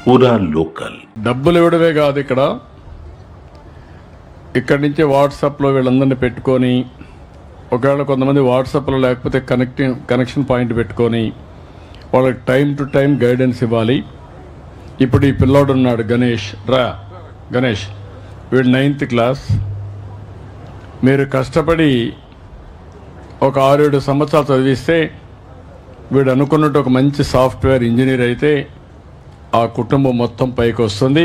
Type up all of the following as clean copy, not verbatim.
పూరా లోకల్. డబ్బులు ఇవ్వడమే కాదు, ఇక్కడి నుంచి వాట్సాప్లో వీళ్ళందరినీ పెట్టుకొని, ఒకవేళ కొంతమంది వాట్సాప్లో లేకపోతే కనెక్షన్ పాయింట్ పెట్టుకొని వాళ్ళకి టైం టు టైం గైడెన్స్ ఇవ్వాలి. ఇప్పుడు ఈ పిల్లోడు ఉన్నాడు గణేష్, గణేష్ వీడు 9th క్లాస్. మీరు కష్టపడి ఒక 6-7 సంవత్సరాలు చదివిస్తే వీడు అనుకున్నట్టు ఒక మంచి సాఫ్ట్వేర్ ఇంజనీర్ అయితే ఆ కుటుంబం మొత్తం పైకి వస్తుంది.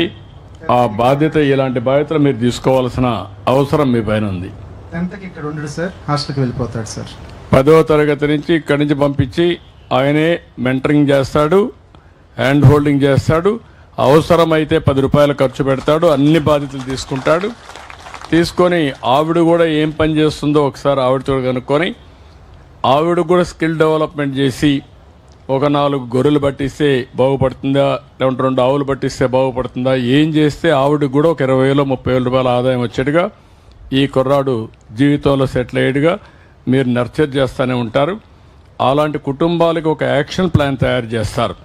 ఆ బాధ్యత, ఇలాంటి బాధ్యతలు మీరు తీసుకోవాల్సిన అవసరం మీ పైన ఉంది. 10th ఇక్కడ ఉండడు సార్, హాస్టల్కి వెళ్ళిపోతాడు సార్. 10వ తరగతి నుంచి ఇక్కడి నుంచి పంపించి ఆయనే మెంటరింగ్ చేస్తాడు, హ్యాండ్ హోల్డింగ్ చేస్తాడు. అవసరమైతే 10 రూపాయలు ఖర్చు పెడతాడు, అన్ని బాధ్యతలు తీసుకుంటాడు. తీసుకొని ఆవిడ కూడా ఏం పని చేస్తుందో ఒకసారి ఆవిడతో కనుక్కొని ఆవిడ కూడా స్కిల్ డెవలప్మెంట్ చేసి ఒక 4 గొర్రెలు పట్టిస్తే బాగుపడుతుందా, లేదంటే 2 ఆవులు పట్టిస్తే బాగుపడుతుందా, ఏం చేస్తే ఆవిడకి కూడా ఒక 20,000-30,000 రూపాయల ఆదాయం వచ్చేట్టుగా ఈ కుర్రాడు జీవితంలో సెటిల్ అయ్యేట్టుగా మీరు నర్చర్ చేస్తూనే ఉంటారు. అలాంటి కుటుంబాలకు ఒక యాక్షన్ ప్లాన్ తయారు చేస్తారు.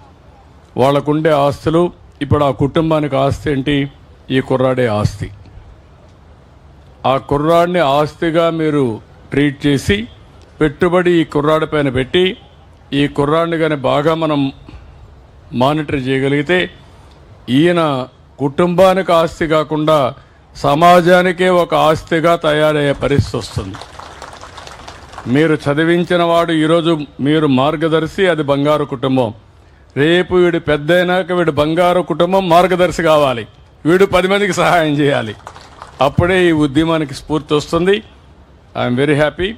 వాళ్ళకుండే ఆస్తులు, ఇప్పుడు ఆ కుటుంబానికి ఆస్తి ఏంటి? ఈ కుర్రాడే ఆస్తి. ఆ కుర్రాడిని ఆస్తిగా మీరు ట్రీట్ చేసి పెట్టుబడి ఈ కుర్రాడి పైన పెట్టి ఈ కుర్రాడిని కానీ బాగా మనం మానిటర్ చేయగలిగితే ఈయన కుటుంబానికి ఆస్తి కాకుండా సమాజానికే ఒక ఆస్తిగా తయారయ్యే పరిస్థితి వస్తుంది. మీరు చదివించిన వాడు ఈరోజు మీరు మార్గదర్శి, అది బంగారు కుటుంబం. రేపు వీడు పెద్ద అయినాక వీడు బంగారు కుటుంబం మార్గదర్శి కావాలి, వీడు 10 మందికి సహాయం చేయాలి. అప్పుడే ఈ ఉద్యమానికి స్ఫూర్తి వస్తుంది. I'm very happy.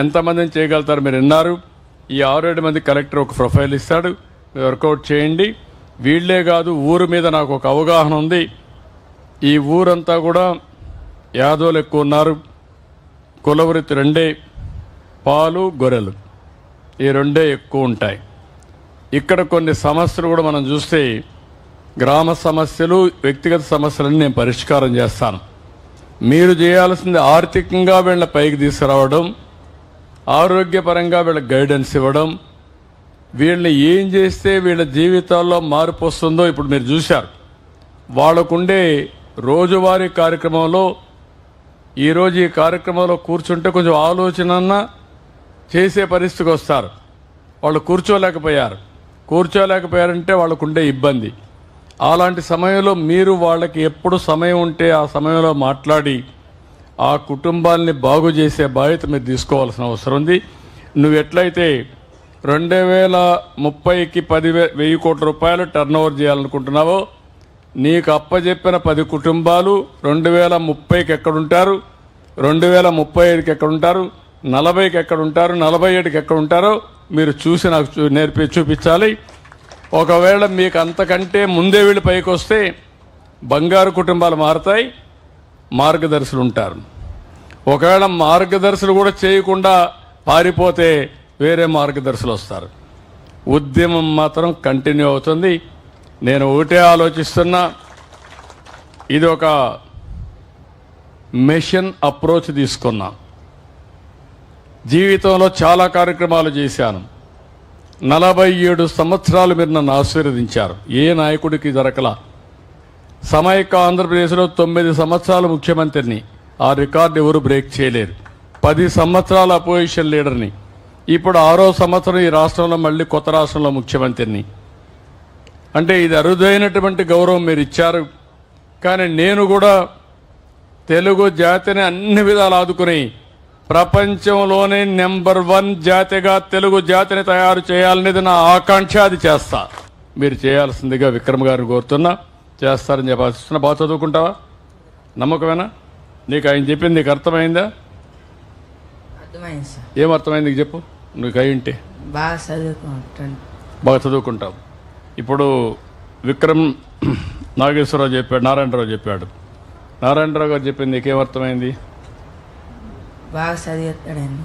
ఎంతమందిని చేయగలుగుతారు మీరు విన్నారు. ఈ 6-7 మంది కలెక్టర్ ఒక ప్రొఫైల్ ఇస్తాడు, వర్కౌట్ చేయండి. వీళ్లే కాదు, ఊరు మీద నాకు ఒక అవగాహన ఉంది. ఈ ఊరంతా కూడా యాదవులు ఎక్కువ ఉన్నారు. కులవృత్తి 2, పాలు గొర్రెలు, ఈ 2 ఎక్కువ ఉంటాయి. ఇక్కడ కొన్ని సమస్యలు కూడా మనం చూస్తే గ్రామ సమస్యలు, వ్యక్తిగత సమస్యలను నేను పరిష్కారం చేస్తాను. మీరు చేయాల్సింది ఆర్థికంగా వీళ్ళ పైకి తీసుకురావడం, ఆరోగ్యపరంగా వీళ్ళకి గైడెన్స్ ఇవ్వడం. వీళ్ళని ఏం చేస్తే వీళ్ళ జీవితాల్లో మార్పు వస్తుందో ఇప్పుడు మీరు చూశారు. వాళ్ళకుండే రోజువారీ కార్యక్రమంలో ఈరోజు ఈ కార్యక్రమంలో కూర్చుంటే కొంచెం ఆలోచన చేసే పరిస్థితికి వస్తారు. వాళ్ళు కూర్చోలేకపోయారంటే వాళ్ళకుండే ఇబ్బంది. అలాంటి సమయంలో మీరు వాళ్ళకి ఎప్పుడు సమయం ఉంటే ఆ సమయంలో మాట్లాడి ఆ కుటుంబాన్ని బాగు చేసే బాధ్యత మీరు తీసుకోవాల్సిన అవసరం ఉంది. నువ్వు ఎట్లయితే 2030కి 10,000 కోట్ల రూపాయలు టర్న్ ఓవర్ చేయాలనుకుంటున్నావో, నీకు అప్పచెప్పిన 10 కుటుంబాలు 2030కి ఎక్కడుంటారు, 2035కి ఎక్కడుంటారు, 40కి ఎక్కడుంటారు, 47కి ఎక్కడుంటారో మీరు చూసి నాకు చూపించాలి. ఒకవేళ మీకు అంతకంటే ముందే వీళ్ళు పైకి వస్తే బంగారు కుటుంబాలు మారతాయి, మార్గదర్శులు ఉంటారు. ఒకవేళ మార్గదర్శులు కూడా చేయకుండా పారిపోతే వేరే మార్గదర్శులు వస్తారు. ఉద్యమం మాత్రం కంటిన్యూ అవుతుంది. నేను ఒకటే ఆలోచిస్తున్నా, ఇది ఒక మిషన్ అప్రోచ్ తీసుకున్నా. జీవితంలో చాలా కార్యక్రమాలు చేశాను. 47 సంవత్సరాలు మీరు నన్ను ఆశీర్వదించారు. ఏ నాయకుడికి జరగలా. సమైక్య ఆంధ్రప్రదేశ్లో 9 సంవత్సరాలు ముఖ్యమంత్రిని, ఆ రికార్డు ఎవరు బ్రేక్ చేయలేరు. 10 సంవత్సరాల అపోజిషన్ లీడర్ని, ఇప్పుడు 6వ సంవత్సరం ఈ రాష్ట్రంలో మళ్ళీ కొత్త రాష్ట్రంలో ముఖ్యమంత్రిని. అంటే ఇది అరుదైనటువంటి గౌరవం మీరు ఇచ్చారు. కానీ నేను కూడా తెలుగు జాతిని అన్ని విధాలు ఆదుకుని ప్రపంచంలోనే నెంబర్ 1 జాతిగా తెలుగు జాతిని తయారు చేయాలనేది నా ఆకాంక్ష. అది చేస్తా. మీరు చేయాల్సిందిగా విక్రమ్ గారిని కోరుతున్నా. చేస్తారని చెప్పాల్సిన. బాగా చదువుకుంటావా? నమ్మకమేనా? నీకు ఆయన చెప్పింది నీకు అర్థమైందా? ఏం అర్థమైంది నీకు చెప్పు. నువ్వు అయి ఉంటే బాగా చదువుకుంటావు. ఇప్పుడు విక్రమ్ నాగేశ్వరరావు చెప్పాడు, నారాయణరావు చెప్పాడు. నారాయణరావు గారు చెప్పింది నీకేమర్థమైంది? బాగా చదివేస్తాడండి.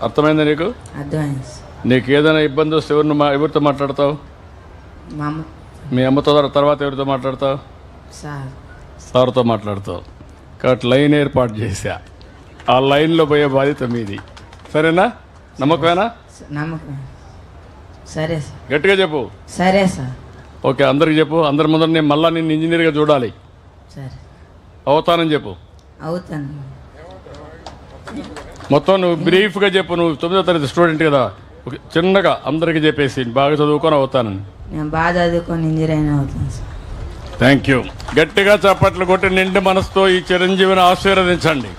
అర్థమైందా నీకు? అర్థమైంది. నీకు ఏదైనా ఇబ్బంది వస్తే ఎవరితో మాట్లాడతావు? మీ అమ్మతో. తర్వాత ఎవరితో మాట్లాడతావు? సార్తో మాట్లాడతావు. కాబట్టి లైన్ ఏర్పాటు చేశా. ఆ లైన్లో పోయే బాధ్యత మీది. సరేనా? నమ్మకమేనా? నమ్మకం. సరే సార్. గట్టిగా చెప్పు. సరే సార్. ఓకే, అందరికి చెప్పు. అందరి ముందర నేను మళ్ళా నిన్ను ఇంజనీర్గా చూడాలి. సరే అవుతానని చెప్పు. అవుతాను. మొత్తం నువ్వు బ్రీఫ్గా చెప్పు. నువ్వు 9వ తరగతి స్టూడెంట్ కదా, ఓకే, చిన్నగా అందరికీ చెప్పేసి బాగా చదువుకొని అవుతానని. నేను బాగా చదువుకొని ఇంజనీర్ అయినా అవుతాను సార్. Thank you. గట్టిగా చప్పట్లు కొట్టి నిండు మనసుతో ఈ చిరంజీవిని ఆశీర్వదించండి.